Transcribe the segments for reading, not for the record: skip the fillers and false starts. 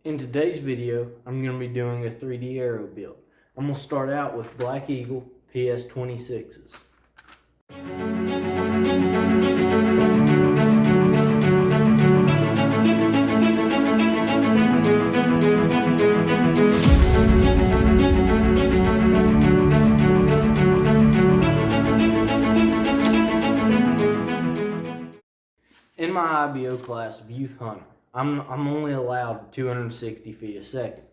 In today's video, I'm going to be doing a 3D arrow build. I'm going to start out with Black Eagle PS26s. In my IBO class of Youth Hunter, I'm only allowed 260 feet a second.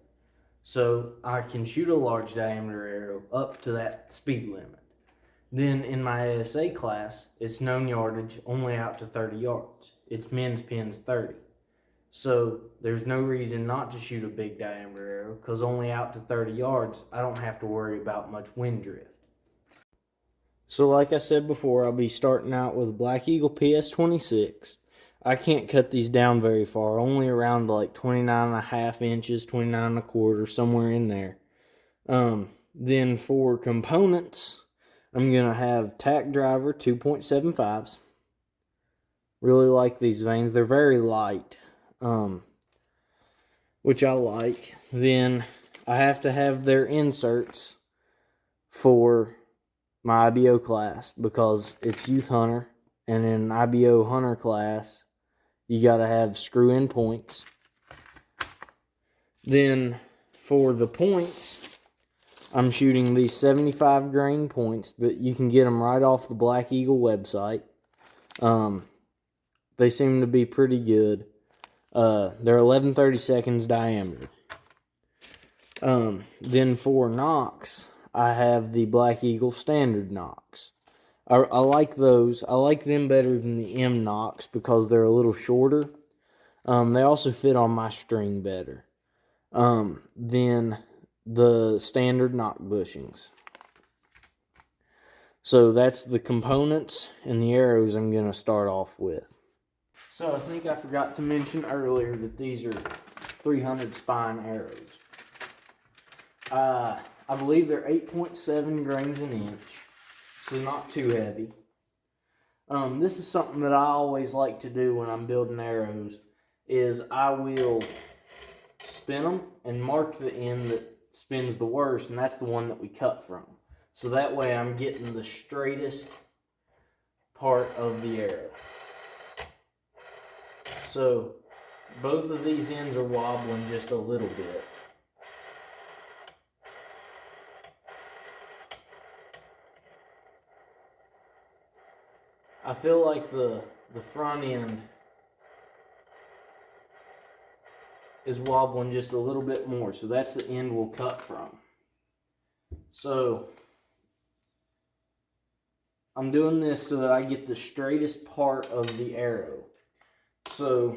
So I can shoot a large diameter arrow up to that speed limit. Then in my ASA class, it's known yardage only out to 30 yards. It's men's pins 30. So there's no reason not to shoot a big diameter arrow because only out to 30 yards, I don't have to worry about much wind drift. So like I said before, I'll be starting out with a Black Eagle PS26. I can't cut these down very far, only around like 29.5 inches, 29.25, somewhere in there. Then for components, I'm going to have Tac Driver 2.75s. Really like these vanes. They're very light, which I like. Then I have to have their inserts for my IBO class because it's Youth Hunter, and in IBO Hunter class, you got to have screw-in points. Then for the points, I'm shooting these 75 grain points that you can get them right off the Black Eagle website. They seem to be pretty good. They're 11/32 diameter. Then for Nocks, I have the Black Eagle standard Nocks. I like those. I like them better than the M Nocks because they're a little shorter. They also fit on my string better. Then the standard nock bushings. So that's the components and the arrows I'm going to start off with. So I think I forgot to mention earlier that these are 300 spine arrows. I believe they're 8.7 grains an inch. So not too heavy. This is something that I always like to do when I'm building arrows, is I will spin them and mark the end that spins the worst, and that's the one that we cut from. So that way I'm getting the straightest part of the arrow. So both of these ends are wobbling just a little bit. I feel like the front end is wobbling just a little bit more, so that's the end we'll cut from. So I'm doing this so that I get the straightest part of the arrow. So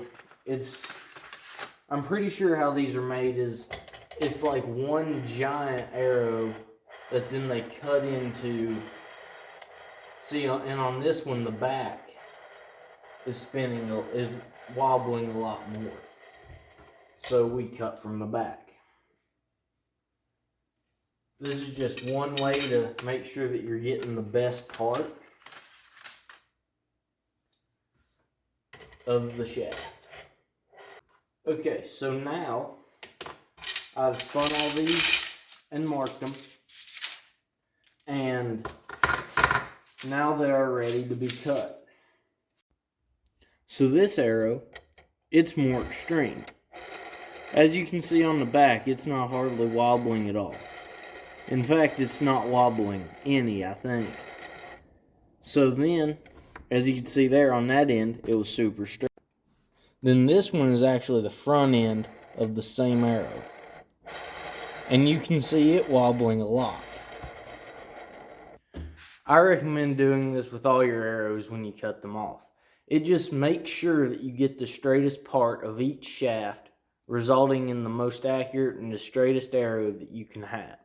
I'm pretty sure how these are made is it's like one giant arrow that then they cut into. See, and on this one, the back is wobbling a lot more. So we cut from the back. This is just one way to make sure that you're getting the best part of the shaft. Okay, so now I've spun all these and marked them. And now they are ready to be cut. So this arrow, it's more extreme. As you can see on the back, it's not hardly wobbling at all. In fact, it's not wobbling any, I think. So then, as you can see there on that end, it was super straight. Then this one is actually the front end of the same arrow. And you can see it wobbling a lot. I recommend doing this with all your arrows when you cut them off. It just makes sure that you get the straightest part of each shaft, resulting in the most accurate and the straightest arrow that you can have.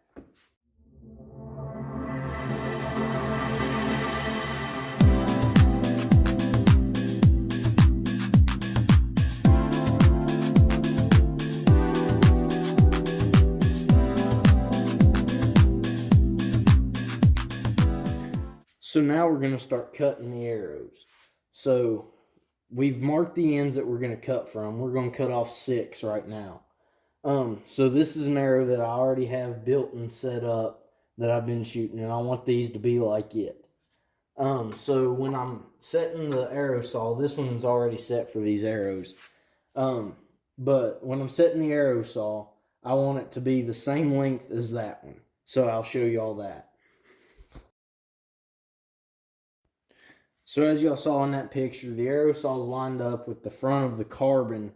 So now we're going to start cutting the arrows. So we've marked the ends that we're going to cut from. We're going to cut off 6 right now. So this is an arrow that I already have built and set up that I've been shooting, and I want these to be like it. So when I'm setting the arrow saw, this one's already set for these arrows. But when I'm setting the arrow saw, I want it to be the same length as that one. So I'll show you all that. So as y'all saw in that picture, the arrow saw is lined up with the front of the carbon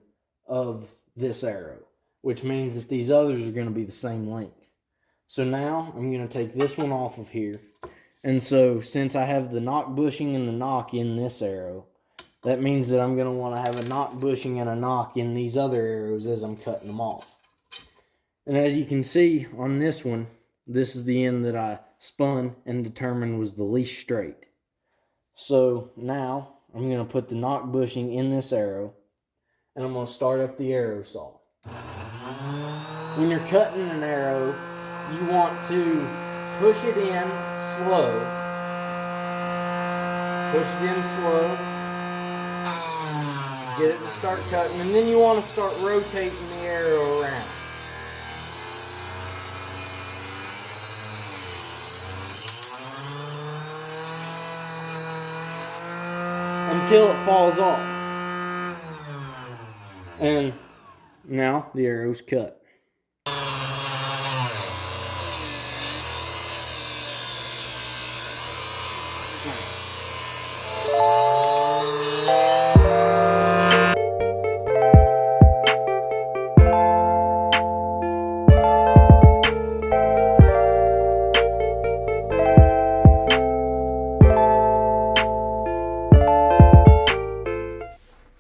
of this arrow, which means that these others are going to be the same length. So now I'm going to take this one off of here. And so since I have the nock bushing and the nock in this arrow, that means that I'm going to want to have a nock bushing and a nock in these other arrows as I'm cutting them off. And as you can see on this one, this is the end that I spun and determined was the least straight. So now I'm going to put the nock bushing in this arrow, and I'm going to start up the arrow saw. When you're cutting an arrow, you want to push it in slow. Push it in slow. Get it to start cutting, and then you want to start rotating the arrow around. Until it falls off. And now the arrow's cut.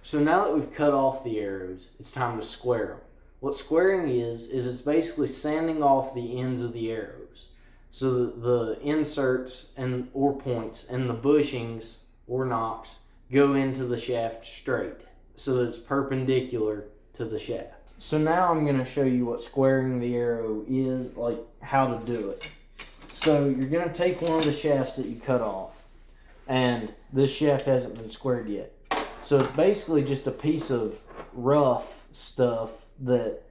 So now that we've cut off the arrows, it's time to square them. What squaring is it's basically sanding off the ends of the arrows. So the inserts or points and the bushings or nocks go into the shaft straight so that it's perpendicular to the shaft. So now I'm going to show you what squaring the arrow is, like how to do it. So you're going to take one of the shafts that you cut off, and this shaft hasn't been squared yet. So it's basically just a piece of rough stuff that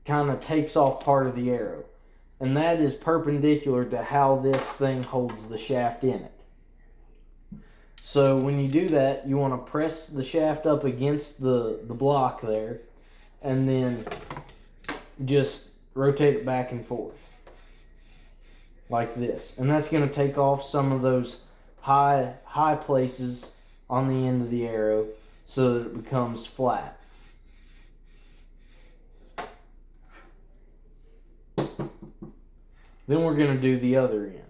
kind of takes off part of the arrow. And that is perpendicular to how this thing holds the shaft in it. So when you do that, you want to press the shaft up against the block there, and then just rotate it back and forth like this. And that's going to take off some of those high places on the end of the arrow so that it becomes flat. Then we're going to do the other end.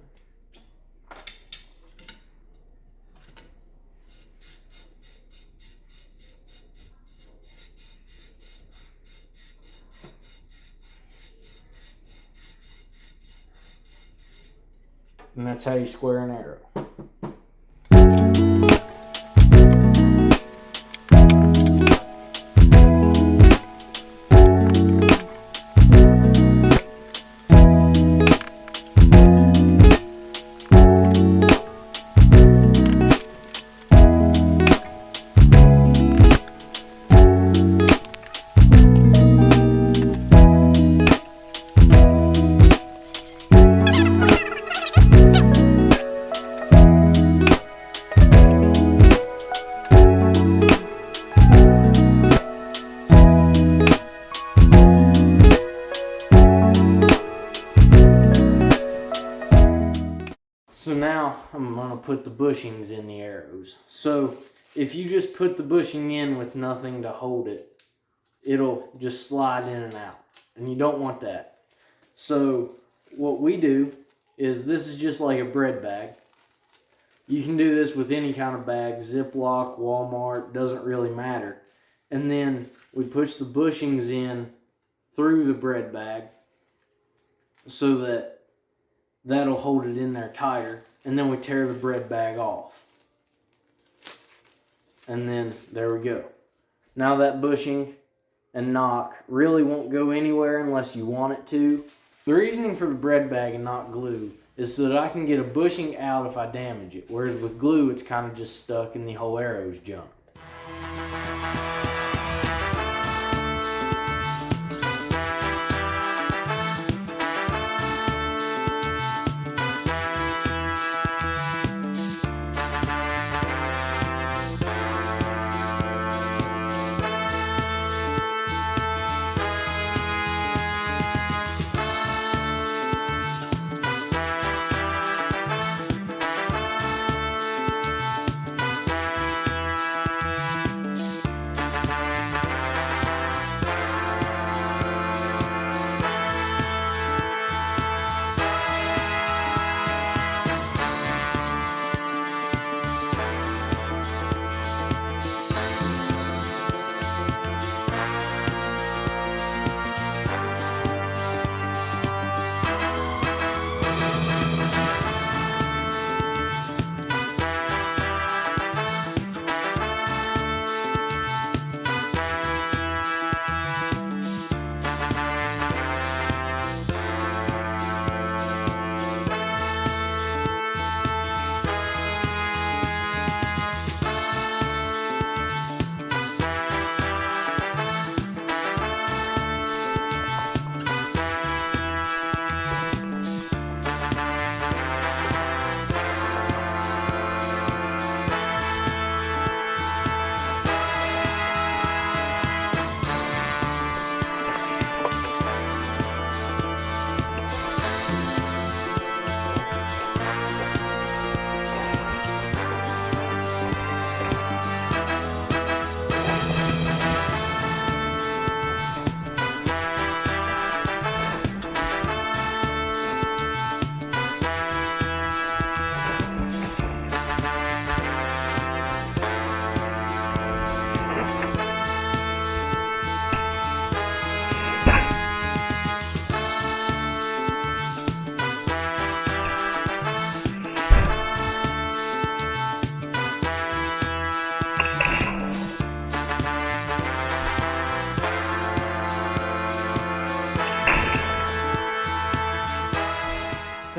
And that's how you square an arrow. So now I'm going to put the bushings in the arrows. So if you just put the bushing in with nothing to hold it, it'll just slide in and out. And you don't want that. So what we do is, this is just like a bread bag. You can do this with any kind of bag, Ziploc, Walmart, doesn't really matter. And then we push the bushings in through the bread bag so that that'll hold it in there tighter, and then we tear the bread bag off. And then there we go. Now that bushing and nock really won't go anywhere unless you want it to. The reasoning for the bread bag and not glue is so that I can get a bushing out if I damage it, whereas with glue it's kind of just stuck and the whole arrow's junk.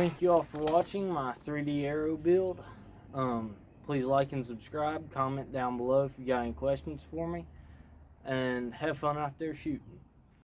thank you all for watching my 3D arrow build. Please like and subscribe. Comment down below if you got any questions for me. And have fun out there shooting.